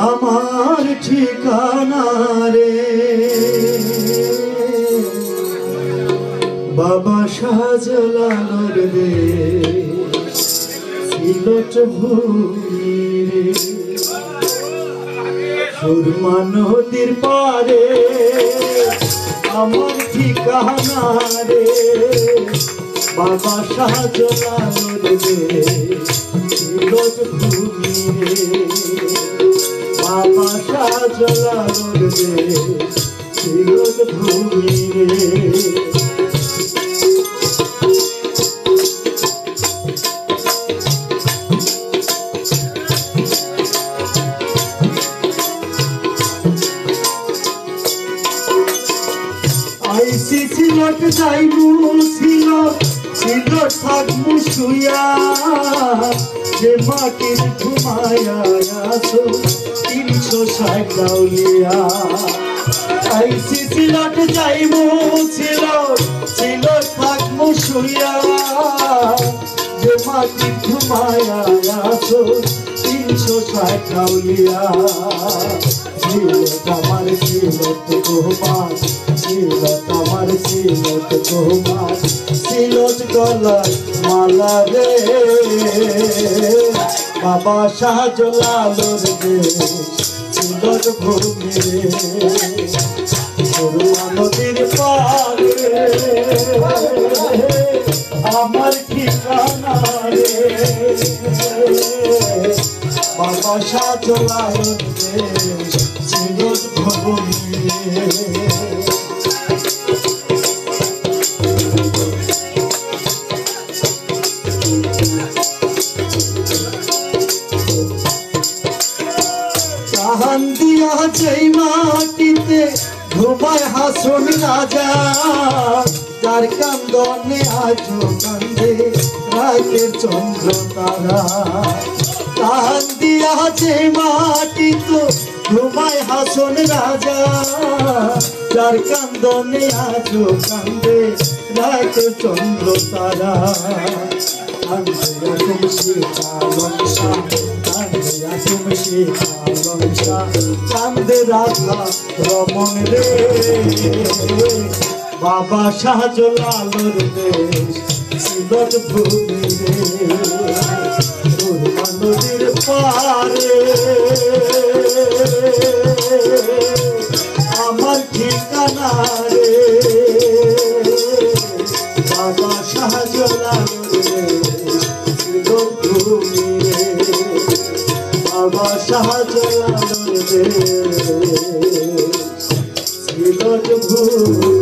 আমার ঠিকানা রে বাবা শাহজালালের দেশ সিলেট ভূমি রে সুরমা নদীর পারে আমার ঠিকানা রে বাবা শাহজালালের দেশ সিলেট ভূমি রে বাবা শাহজালালের দেশ সিলেট ভূমি রে আইসি সিলেট যাইবু সিলেট থাকবু শুয়া যে মাটির ঘুমায়া আসো 360 দাউলিয়া আইসি সিলেট যাইবু সিলেট থাকবু শুয়া যে মাটির ঘুমায়া আসো 360 দাউলিয়া সিলেট আমার সিলেট গোমার সিলেট আমার সিলেট গোমার সিলেট গলায় মালা রে বাবা শাহজালালের দেশ সিলেট ভূমি রে সুরমা নদীর পারে আমার ঠিকানা রে বাবা শাহজালালের দেশ সিলেট ভূমি রে জাহান দিয়া যেই মাটিতে ঘুমায় হাসন রাজা যার কান্দনে আজো কান্দে রাতের চন্দ্র তারা জাহান দিয়া যেই মাটিতে ঘুমায় হাসন রাজা যার কান্দনে আজো কান্দে রাতের চন্দ্র তারা চাঁদে রাধা রমন রে বাবা শাহজালালের দেশ সিলেট ভূমি রে সুরমা নদীর পারে আমার ঠিকানা রে বাবা শাহজালালের ভূমি রে বাবা শাহজালালের দেশ সিলেট ভূমি।